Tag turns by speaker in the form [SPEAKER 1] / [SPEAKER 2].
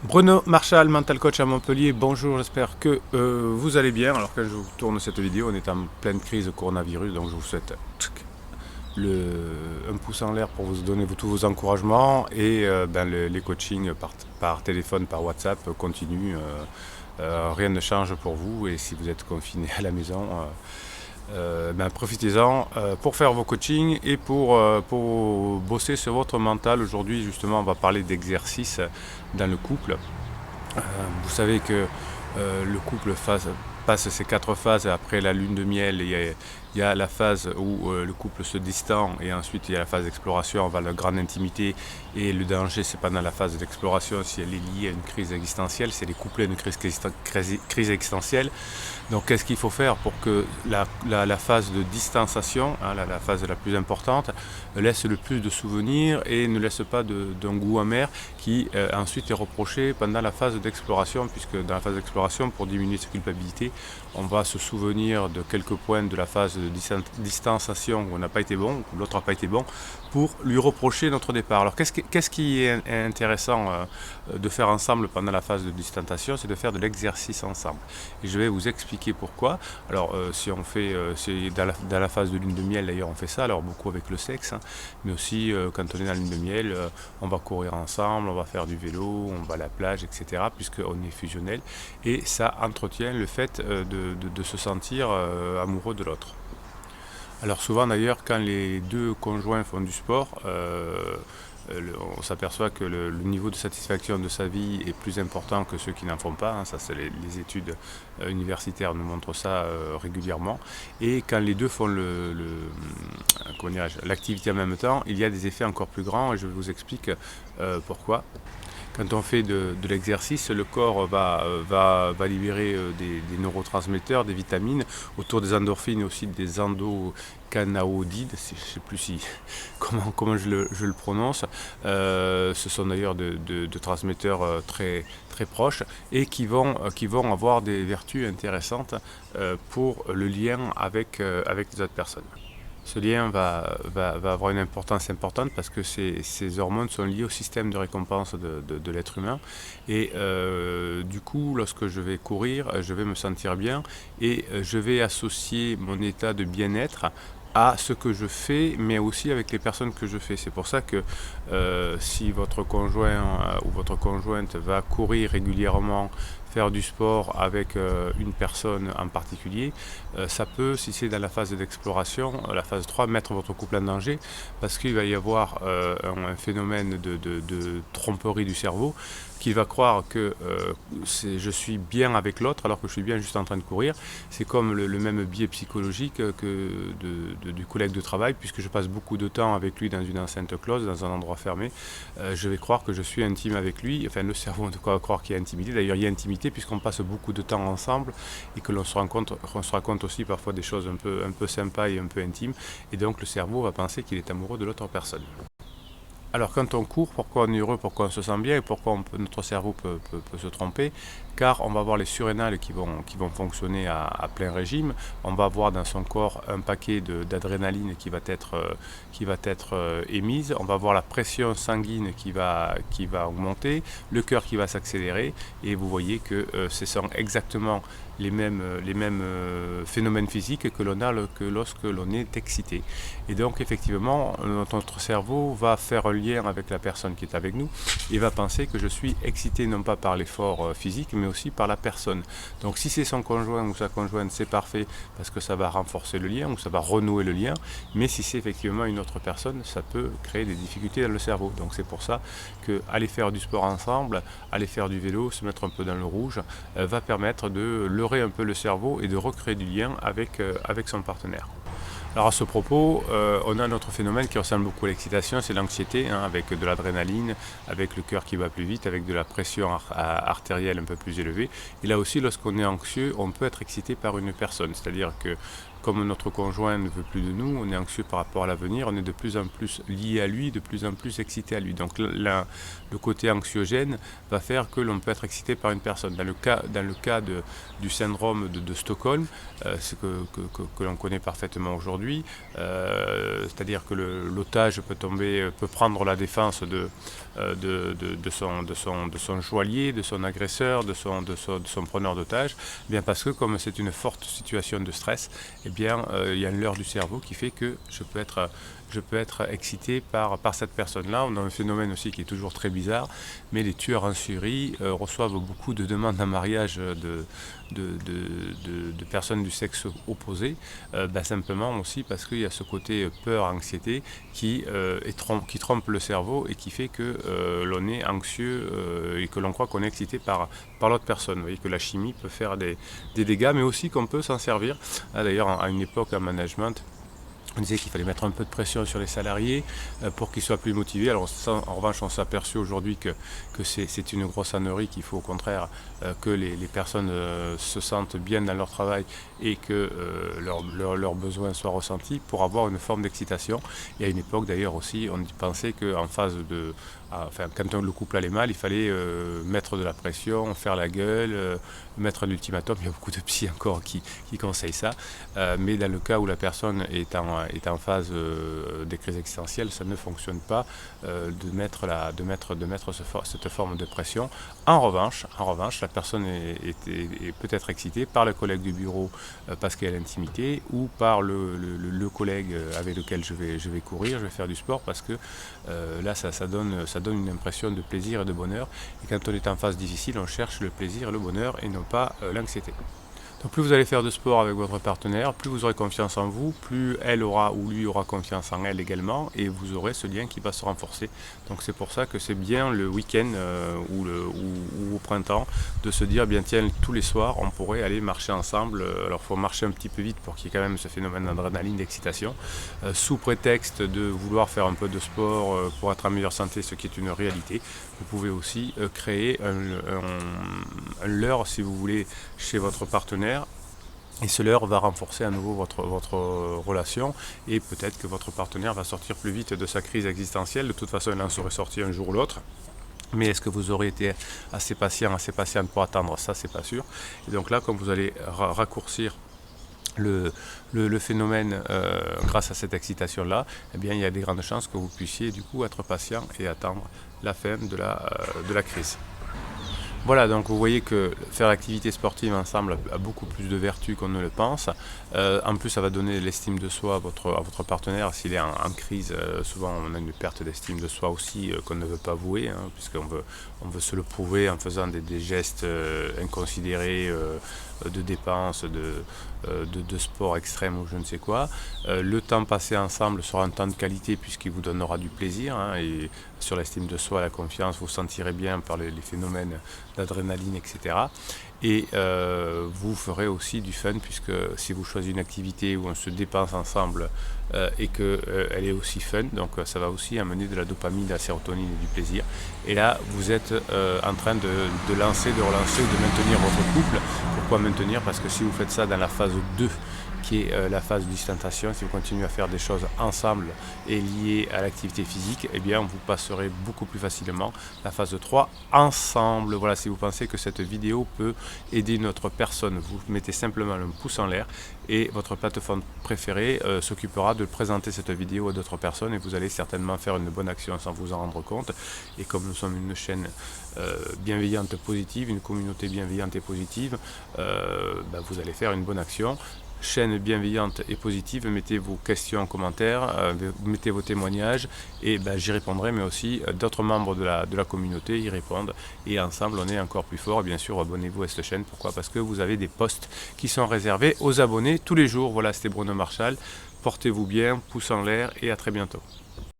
[SPEAKER 1] Bruno Marchal, mental coach à Montpellier, bonjour, j'espère que vous allez bien. Alors quand je vous tourne cette vidéo, on est en pleine crise coronavirus, donc je vous souhaite un pouce en l'air pour vous donner tous vos encouragements et les coachings par téléphone, par WhatsApp continuent. Rien ne change pour vous et si vous êtes confiné à la maison, profitez-en pour faire vos coachings et pour bosser sur votre mental. Aujourd'hui, justement, on va parler d'exercice dans le couple. Vous savez que le couple passe ces 4 phases après la lune de miel. Il y a la phase où le couple se distend et ensuite il y a la phase d'exploration, on va à la grande intimité et le danger c'est pendant la phase d'exploration si elle est liée à une crise existentielle, c'est les couplets d'une crise existentielle. Donc qu'est-ce qu'il faut faire pour que la phase de distanciation, hein, la phase la plus importante, laisse le plus de souvenirs et ne laisse pas d'un goût amer qui ensuite est reproché pendant la phase d'exploration, puisque dans la phase d'exploration, pour diminuer sa culpabilité, on va se souvenir de quelques points de la phase de distanciation où on n'a pas été bon, où l'autre n'a pas été bon, pour lui reprocher notre départ. Alors qu'est-ce qui est intéressant de faire ensemble pendant la phase de distanciation, c'est de faire de l'exercice ensemble. Et je vais vous expliquer pourquoi. Alors si on fait, dans la phase de lune de miel d'ailleurs on fait ça, alors beaucoup avec le sexe, hein, mais aussi quand on est dans la lune de miel, on va courir ensemble, on va faire du vélo, on va à la plage, etc. puisqu'on est fusionnel et ça entretient le fait de se sentir amoureux de l'autre. Alors souvent d'ailleurs quand les deux conjoints font du sport, on s'aperçoit que le niveau de satisfaction de sa vie est plus important que ceux qui n'en font pas, hein. Ça, c'est les études universitaires nous montrent ça régulièrement. Et quand les deux font l'activité en même temps, il y a des effets encore plus grands et je vous explique pourquoi. Quand on fait de l'exercice, le corps va libérer des neurotransmetteurs, des vitamines, autour des endorphines et aussi des endocannabinoïdes, je ne sais plus comment je le prononce. Ce sont d'ailleurs de transmetteurs très proches et qui vont avoir des vertus intéressantes pour le lien avec les autres personnes. Ce lien va avoir une importance importante parce que ces hormones sont liées au système de récompense de l'être humain. Et du coup, lorsque je vais courir, je vais me sentir bien et je vais associer mon état de bien-être à ce que je fais, mais aussi avec les personnes que je fais. C'est pour ça que si votre conjoint ou votre conjointe va courir régulièrement, faire du sport avec une personne en particulier, ça peut, si c'est dans la phase d'exploration, la phase 3, mettre votre couple en danger parce qu'il va y avoir un phénomène de tromperie du cerveau qui va croire que je suis bien avec l'autre alors que je suis bien juste en train de courir. C'est comme le même biais psychologique que du collègue de travail, puisque je passe beaucoup de temps avec lui dans une enceinte close, dans un endroit fermé. Je vais croire que je suis intime avec lui, enfin le cerveau en tout cas va croire qu'il y a intimité. D'ailleurs il y a intimité puisqu'on passe beaucoup de temps ensemble et que l'on se raconte aussi parfois des choses un peu sympas et un peu intimes. Et donc le cerveau va penser qu'il est amoureux de l'autre personne. Alors quand on court, pourquoi on est heureux, pourquoi on se sent bien et pourquoi notre cerveau peut se tromper? Car on va avoir les surrénales qui vont fonctionner à plein régime, on va avoir dans son corps un paquet d'adrénaline qui va être émise, on va avoir la pression sanguine qui va augmenter, le cœur qui va s'accélérer et vous voyez que ce sont exactement les mêmes phénomènes physiques que l'on a que lorsque l'on est excité. Et donc effectivement, notre cerveau va faire un lien avec la personne qui est avec nous et va penser que je suis excité non pas par l'effort physique mais aussi par la personne. Donc si c'est son conjoint ou sa conjointe, c'est parfait parce que ça va renforcer le lien ou ça va renouer le lien, mais si c'est effectivement une autre personne, ça peut créer des difficultés dans le cerveau. Donc c'est pour ça que aller faire du sport ensemble, aller faire du vélo, se mettre un peu dans le rouge, va permettre de leurrer un peu le cerveau et de recréer du lien avec son partenaire. Alors à ce propos, on a un autre phénomène qui ressemble beaucoup à l'excitation, c'est l'anxiété, hein, avec de l'adrénaline, avec le cœur qui va plus vite, avec de la pression artérielle un peu plus élevée. Et là aussi, lorsqu'on est anxieux, on peut être excité par une personne, c'est-à-dire que comme notre conjoint ne veut plus de nous, on est anxieux par rapport à l'avenir, on est de plus en plus lié à lui, de plus en plus excité à lui. Donc le côté anxiogène va faire que l'on peut être excité par une personne. Dans le cas du syndrome de Stockholm, ce que l'on connaît parfaitement aujourd'hui, c'est-à-dire que l'otage peut prendre la défense de son joaillier, de son agresseur, de son preneur d'otage, bien parce que comme c'est une forte situation de stress, eh bien, il y a une leurre du cerveau qui fait que je peux être excité par cette personne-là. On a un phénomène aussi qui est toujours très bizarre, mais les tueurs en série reçoivent beaucoup de demandes en mariage de personnes du sexe opposé, simplement aussi parce qu'il y a ce côté peur, anxiété qui trompe le cerveau et qui fait que l'on est anxieux et que l'on croit qu'on est excité par l'autre personne. Vous voyez que la chimie peut faire des dégâts, mais aussi qu'on peut s'en servir. D'ailleurs, à une époque en management, on disait qu'il fallait mettre un peu de pression sur les salariés pour qu'ils soient plus motivés. Alors ça, en revanche, on s'est aperçu aujourd'hui que c'est une grosse ânerie, qu'il faut au contraire que les personnes se sentent bien dans leur travail et que leurs besoins soient ressentis pour avoir une forme d'excitation. Et à une époque d'ailleurs aussi, on pensait qu'en phase quand le couple allait mal, il fallait mettre de la pression, faire la gueule, mettre un ultimatum. Il y a beaucoup de psys encore qui conseillent ça. Mais dans le cas où la personne est en phase des crises existentielles, ça ne fonctionne pas de mettre cette forme de pression. En revanche, la personne est peut-être excitée par le collègue du bureau parce qu'il y a l'intimité, ou par le collègue avec lequel je vais courir, je vais faire du sport, parce que là ça donne une impression de plaisir et de bonheur. Et quand on est en phase difficile, on cherche le plaisir et le bonheur et non pas l'anxiété. Donc plus vous allez faire de sport avec votre partenaire, plus vous aurez confiance en vous, plus elle aura ou lui aura confiance en elle également, et vous aurez ce lien qui va se renforcer. Donc c'est pour ça que c'est bien le week-end ou au printemps de se dire, bien tiens, tous les soirs on pourrait aller marcher ensemble. Alors il faut marcher un petit peu vite pour qu'il y ait quand même ce phénomène d'adrénaline, d'excitation, sous prétexte de vouloir faire un peu de sport pour être en meilleure santé, ce qui est une réalité. Vous pouvez aussi créer un leurre, si vous voulez, chez votre partenaire. Et ce leurre va renforcer à nouveau votre relation, et peut-être que votre partenaire va sortir plus vite de sa crise existentielle. De toute façon, il en serait sorti un jour ou l'autre. Mais est-ce que vous aurez été assez patient, assez patiente pour attendre ça? C'est pas sûr. Et donc là, comme vous allez raccourcir le phénomène grâce à cette excitation-là, eh bien, il y a des grandes chances que vous puissiez du coup être patient et attendre la fin de la crise. Voilà, donc vous voyez que faire l'activité sportive ensemble a beaucoup plus de vertus qu'on ne le pense. En plus, ça va donner l'estime de soi à votre partenaire. S'il est en crise, souvent on a une perte d'estime de soi aussi qu'on ne veut pas avouer, puisqu'on veut se le prouver en faisant des gestes inconsidérés, de dépenses, de sport extrême ou je ne sais quoi. Le temps passé ensemble sera un temps de qualité puisqu'il vous donnera du plaisir, et sur l'estime de soi, la confiance, vous sentirez bien par les phénomènes d'adrénaline, etc. Et vous ferez aussi du fun, puisque si vous choisissez une activité où on se dépense ensemble et qu'elle est aussi fun, donc ça va aussi amener de la dopamine, de la sérotonine et du plaisir. Et là, vous êtes en train de relancer ou de maintenir votre couple. Pourquoi maintenir? Parce que si vous faites ça dans la phase 2, qui est la phase d'ostentation, si vous continuez à faire des choses ensemble et liées à l'activité physique, eh bien vous passerez beaucoup plus facilement la phase 3 ensemble. Voilà, si vous pensez que cette vidéo peut aider une autre personne, vous mettez simplement un pouce en l'air et votre plateforme préférée s'occupera de présenter cette vidéo à d'autres personnes, et vous allez certainement faire une bonne action sans vous en rendre compte. Et comme nous sommes une chaîne bienveillante, positive, une communauté bienveillante et positive, vous allez faire une bonne action. Chaîne bienveillante et positive, mettez vos questions en commentaire, mettez vos témoignages, et j'y répondrai, mais aussi d'autres membres de la communauté y répondent, et ensemble on est encore plus fort. Et bien sûr, abonnez-vous à cette chaîne. Pourquoi? Parce que vous avez des posts qui sont réservés aux abonnés tous les jours. Voilà, c'était Bruno Marchal, portez-vous bien, pouce en l'air, et à très bientôt.